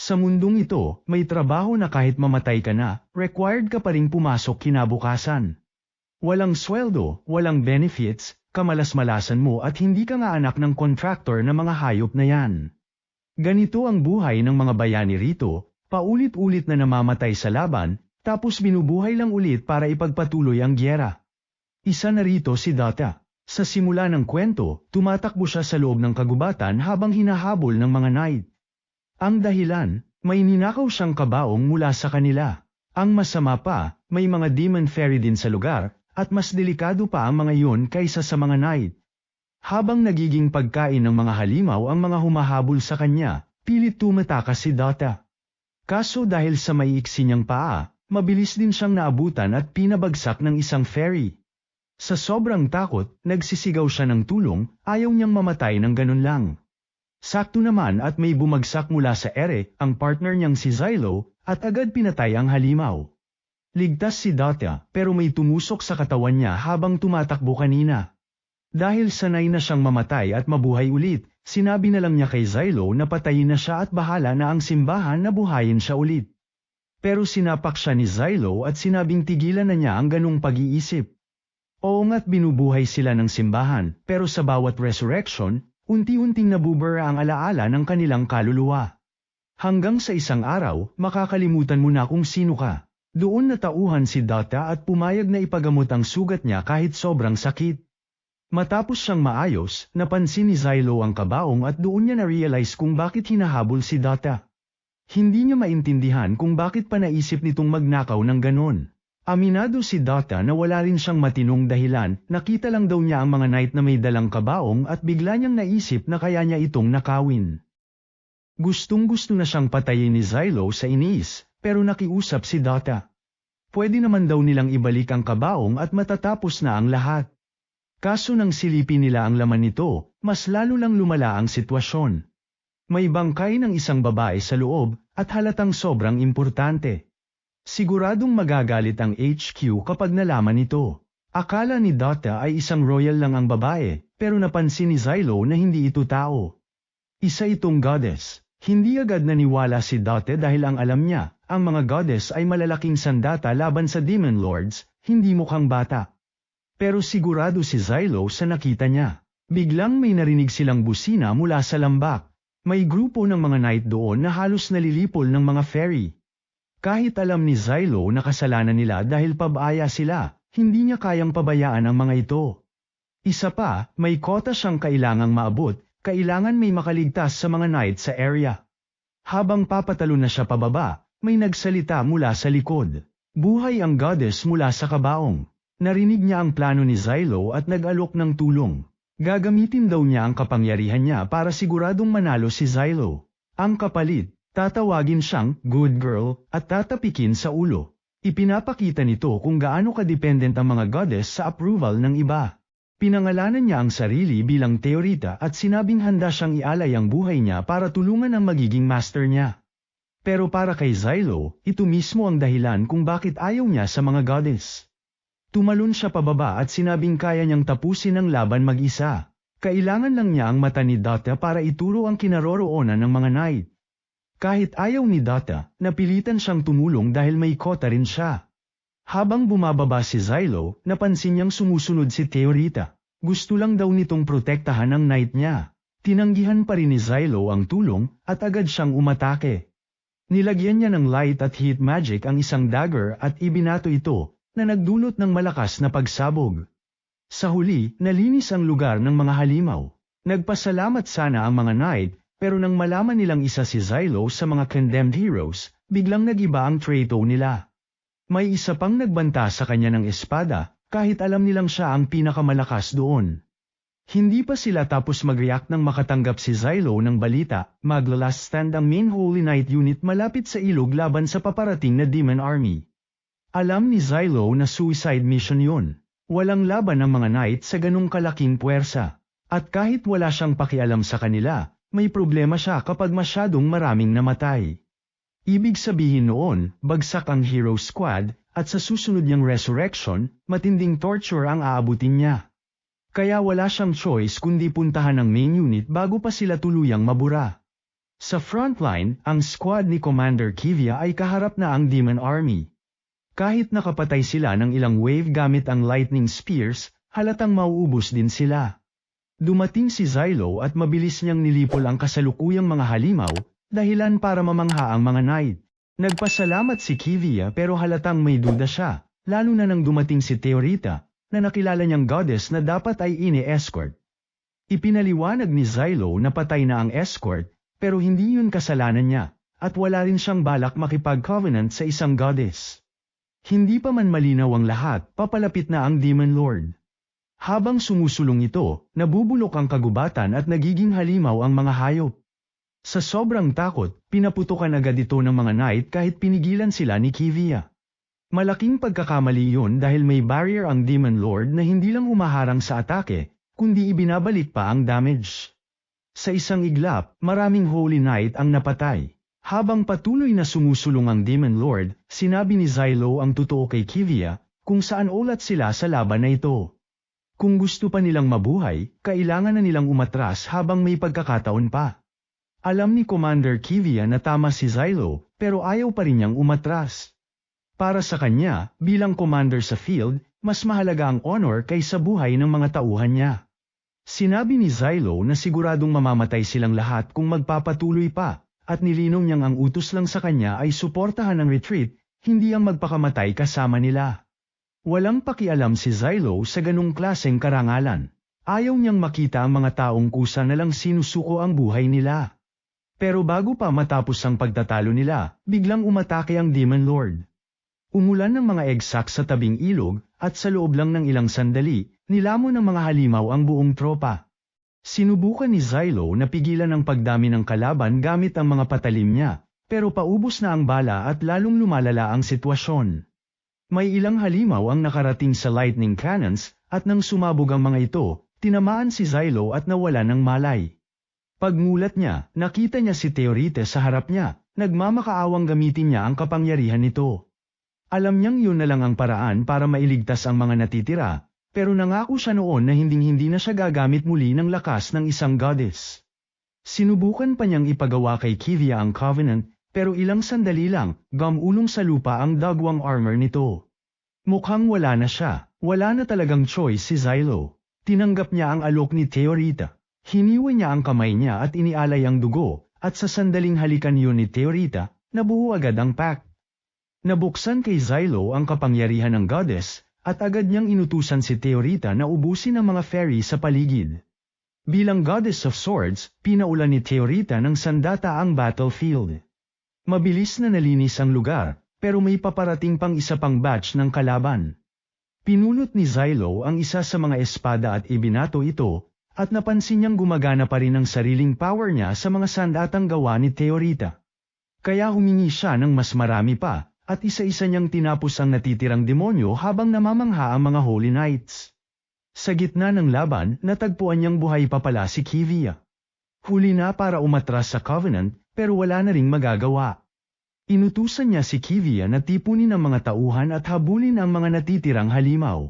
Sa mundong ito, may trabaho na kahit mamatay ka na, required ka pa ring pumasok kinabukasan. Walang sweldo, walang benefits, kamalas-malasan mo at hindi ka nga anak ng contractor na mga hayop na yan. Ganito ang buhay ng mga bayani rito, paulit-ulit na namamatay sa laban, tapos binubuhay lang ulit para ipagpatuloy ang gyera. Isa na rito si Data. Sa simula ng kwento, tumatakbo siya sa loob ng kagubatan habang hinahabol ng mga knight. Ang dahilan, may ninakaw siyang kabaong mula sa kanila. Ang masama pa, may mga demon fairy din sa lugar, at mas delikado pa ang mga yun kaysa sa mga knight. Habang nagiging pagkain ng mga halimaw ang mga humahabol sa kanya, pilit tumatakas si Data. Kaso dahil sa maiiksi niyang paa, mabilis din siyang naabutan at pinabagsak ng isang fairy. Sa sobrang takot, nagsisigaw siya ng tulong, ayaw niyang mamatay ng ganun lang. Sakto naman at may bumagsak mula sa ere, ang partner niyang si Xylo, at agad pinatay ang halimaw. Ligtas si Data pero may tumusok sa katawan niya habang tumatakbo kanina. Dahil sanay na siyang mamatay at mabuhay ulit, sinabi na lang niya kay Xylo na patayin na siya at bahala na ang simbahan na buhayin siya ulit. Pero sinapak siya ni Xylo at sinabing tigilan na niya ang ganung pag-iisip. Oo nga't binubuhay sila ng simbahan, pero sa bawat resurrection, unti-unting nabubura ang alaala ng kanilang kaluluwa. Hanggang sa isang araw, makakalimutan mo na kung sino ka. Doon natauhan si Data at pumayag na ipagamot ang sugat niya kahit sobrang sakit. Matapos siyang maayos, napansin ni Xylo ang kabaong at doon niya na-realize kung bakit hinahabol si Data. Hindi niya maintindihan kung bakit pa naisip nitong magnakaw ng ganon. Aminado si Data na wala rin siyang matinong dahilan, nakita lang daw niya ang mga knight na may dalang kabaong at bigla niyang naisip na kaya niya itong nakawin. Gustong-gusto na siyang patayin ni Xylo sa inis, pero nakiusap si Data. Pwede naman daw nilang ibalik ang kabaong at matatapos na ang lahat. Kaso nang silipin nila ang laman nito, mas lalo lang lumala ang sitwasyon. May bangkay ng isang babae sa loob, at halatang sobrang importante. Siguradong magagalit ang HQ kapag nalaman ito. Akala ni Data ay isang royal lang ang babae, pero napansin ni Xylo na hindi ito tao. Isa itong goddess. Hindi agad naniwala si Data dahil ang alam niya, ang mga goddess ay malalaking sandata laban sa demon lords, hindi mukhang bata. Pero sigurado si Xylo sa nakita niya. Biglang may narinig silang busina mula sa lambak. May grupo ng mga knight doon na halos nalilipol ng mga fairy. Kahit alam ni Xylo na kasalanan nila dahil pabaya sila, hindi niya kayang pabayaan ang mga ito. Isa pa, may kota siyang kailangang maabot, kailangan may makaligtas sa mga knight sa area. Habang papatalo na siya pababa, may nagsalita mula sa likod. Buhay ang goddess mula sa kabaong. Narinig niya ang plano ni Xylo at nag-alok ng tulong. Gagamitin daw niya ang kapangyarihan niya para siguradong manalo si Xylo. Ang kapalit, tatawagin siyang good girl at tatapikin sa ulo. Ipinapakita nito kung gaano ka-dependent ang mga goddess sa approval ng iba. Pinangalanan niya ang sarili bilang Teorita at sinabing handa siyang ialay ang buhay niya para tulungan ang magiging master niya. Pero para kay Xylo, ito mismo ang dahilan kung bakit ayaw niya sa mga goddess. Tumalon siya pababa at sinabing kaya niyang tapusin ang laban mag-isa. Kailangan lang niya ang mata ni Data para ituro ang kinaroroonan ng mga knight. Kahit ayaw ni Data, napilitan siyang tumulong dahil may kota rin siya. Habang bumababa si Xylo, napansin niyang sumusunod si Teorita. Gusto lang daw nitong protektahan ang knight niya. Tinanggihan pa rin ni Xylo ang tulong at agad siyang umatake. Nilagyan niya ng light at heat magic ang isang dagger at ibinato ito, na nagdulot ng malakas na pagsabog. Sa huli, nalinis ang lugar ng mga halimaw. Nagpasalamat sana ang mga knight, pero nang malaman nilang isa si Xylo sa mga condemned heroes, biglang nagiba ang traitor nila. May isa pang nagbanta sa kanya ng espada, kahit alam nilang siya ang pinakamalakas doon. Hindi pa sila tapos mag-react nang makatanggap si Xylo ng balita, magla-last stand ang main Holy Knight unit malapit sa ilog laban sa paparating na demon army. Alam ni Xylo na suicide mission yun. Walang laban ang mga knight sa ganung kalaking puwersa. At kahit wala siyang pakialam sa kanila, may problema siya kapag masyadong maraming namatay. Ibig sabihin noon, bagsak ang hero squad, at sa susunod niyang resurrection, matinding torture ang aabutin niya. Kaya wala siyang choice kundi puntahan ang main unit bago pa sila tuluyang mabura. Sa frontline, ang squad ni Commander Kivia ay kaharap na ang Demon Army. Kahit nakapatay sila ng ilang wave gamit ang lightning spears, halatang mauubos din sila. Dumating si Xylo at mabilis niyang nilipol ang kasalukuyang mga halimaw, dahilan para mamangha ang mga knight. Nagpasalamat si Kivia pero halatang may duda siya, lalo na nang dumating si Teorita, na nakilala niyang goddess na dapat ay ini-escort. Ipinaliwanag ni Xylo na patay na ang escort, pero hindi yun kasalanan niya, at wala rin siyang balak makipag-covenant sa isang goddess. Hindi pa man malinaw ang lahat, papalapit na ang Demon Lord. Habang sumusulong ito, nabubulok ang kagubatan at nagiging halimaw ang mga hayop. Sa sobrang takot, pinaputukan agad ito ng mga knight kahit pinigilan sila ni Kivia. Malaking pagkakamali yun dahil may barrier ang Demon Lord na hindi lang humaharang sa atake, kundi ibinabalik pa ang damage. Sa isang iglap, maraming Holy Knight ang napatay. Habang patuloy na sumusulong ang Demon Lord, sinabi ni Xylo ang totoo kay Kivia, kung saan ulat sila sa laban na ito. Kung gusto pa nilang mabuhay, kailangan na nilang umatras habang may pagkakataon pa. Alam ni Commander Kivia na tama si Xylo, pero ayaw pa rin niyang umatras. Para sa kanya, bilang commander sa field, mas mahalaga ang honor kaysa buhay ng mga tauhan niya. Sinabi ni Xylo na siguradong mamamatay silang lahat kung magpapatuloy pa, at nilinong niyang ang utos lang sa kanya ay suportahan ang retreat, hindi ang magpakamatay kasama nila. Walang pakialam si Xylo sa ganung klaseng karangalan. Ayaw niyang makita ang mga taong kusa na lang sinusuko ang buhay nila. Pero bago pa matapos ang pagtatalo nila, biglang umatake ang Demon Lord. Umulan ng mga egsak sa tabing ilog, at sa loob lang ng ilang sandali, nilamon ng mga halimaw ang buong tropa. Sinubukan ni Xylo na pigilan ang pagdami ng kalaban gamit ang mga patalim niya, pero paubos na ang bala at lalong lumalala ang sitwasyon. May ilang halimaw ang nakarating sa lightning cannons, at nang sumabog ang mga ito, tinamaan si Xylo at nawala ng malay. Pagmulat niya, nakita niya si Teorita sa harap niya, nagmamakaawang gamitin niya ang kapangyarihan nito. Alam niyang yun na lang ang paraan para mailigtas ang mga natitira, pero nangako siya noon na hinding-hindi na siya gagamit muli ng lakas ng isang goddess. Sinubukan pa niyang ipagawa kay Kivia ang covenant, pero ilang sandali lang, gumulong sa lupa ang dagwang armor nito. Mukhang wala na siya, wala na talagang choice si Xylo. Tinanggap niya ang alok ni Teorita. Hiniwa niya ang kamay niya at inialay ang dugo, at sa sandaling halikan yun ni Teorita, nabuo agad ang pact. Nabuksan kay Xylo ang kapangyarihan ng goddess, at agad niyang inutusan si Teorita na ubusin ang mga fairy sa paligid. Bilang goddess of swords, pinaulan ni Teorita ng sandata ang battlefield. Mabilis na nalinis ang lugar, pero may paparating pang isa pang batch ng kalaban. Pinulot ni Xylo ang isa sa mga espada at ibinato ito, at napansin niyang gumagana pa rin ang sariling power niya sa mga sandatang gawa ni Teorita. Kaya humingi siya ng mas marami pa, at isa-isa niyang tinapos ang natitirang demonyo habang namamangha ang mga Holy Knights. Sa gitna ng laban, natagpuan niyang buhay pa pala si Kivia. Huli na para umatras sa Covenant, pero wala na ring magagawa. Inutusan niya si Kivia na tipunin ang mga tauhan at habulin ang mga natitirang halimaw.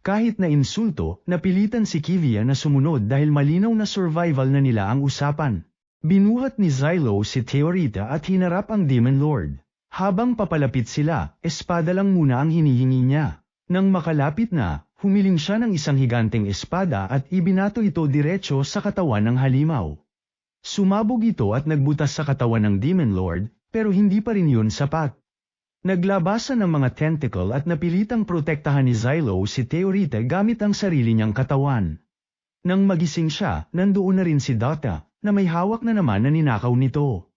Kahit na insulto, napilitan si Kivia na sumunod dahil malinaw na survival na nila ang usapan. Binuhat ni Xylo si Teorita at hinarap ang Demon Lord. Habang papalapit sila, espada lang muna ang hinihingi niya. Nang makalapit na, humiling siya ng isang higanteng espada at ibinato ito diretso sa katawan ng halimaw. Sumabog ito at nagbutas sa katawan ng Demon Lord, pero hindi pa rin yun sapat. Naglabasan ng mga tentacle at napilitang protektahan ni Xylo si Teorita gamit ang sarili niyang katawan. Nang magising siya, nandoon na rin si Dota, na may hawak na naman na ninakaw nito.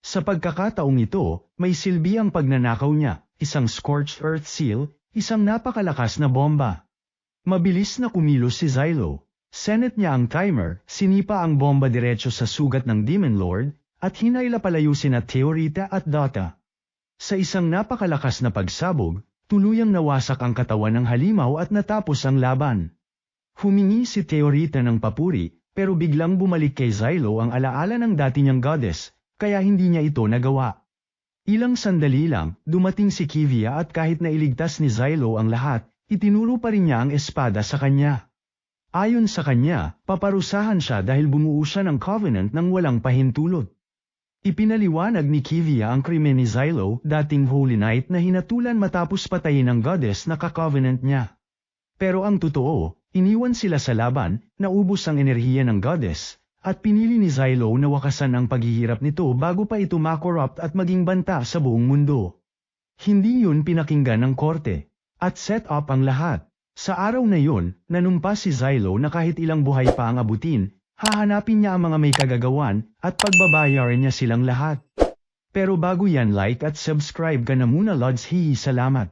Sa pagkakataong ito, may silbi ang pagnanakaw niya, isang scorched earth seal, isang napakalakas na bomba. Mabilis na kumilos si Xylo. Senet niya ang timer, sinipa ang bomba diretso sa sugat ng Demon Lord, at hinayla palayo sina Teorita at Dota. Sa isang napakalakas na pagsabog, tuluyang nawasak ang katawan ng halimaw at natapos ang laban. Humingi si Teorita ng papuri, pero biglang bumalik kay Xylo ang alaala ng dati niyang goddess, kaya hindi niya ito nagawa. Ilang sandali lang, dumating si Kivia at kahit nailigtas ni Xylo ang lahat, itinuro pa rin niya ang espada sa kanya. Ayon sa kanya, paparusahan siya dahil bumuo siya ng covenant ng walang pahintulot. Ipinaliwanag ni Kivia ang krimen ni Xylo, dating Holy Knight na hinatulan matapos patayin ng goddess na ka-covenant niya. Pero ang totoo, iniwan sila sa laban, naubos ang enerhiya ng goddess, at pinili ni Xylo na wakasan ang paghihirap nito bago pa ito ma-corrupt at maging banta sa buong mundo. Hindi yun pinakinggan ng korte, at set up ang lahat. Sa araw na yun, nanumpa si Xylo na kahit ilang buhay pa ang abutin, hahanapin niya ang mga may kagagawan, at pagbabayaran niya silang lahat. Pero bago yan, like at subscribe ka na muna, Lods. Salamat.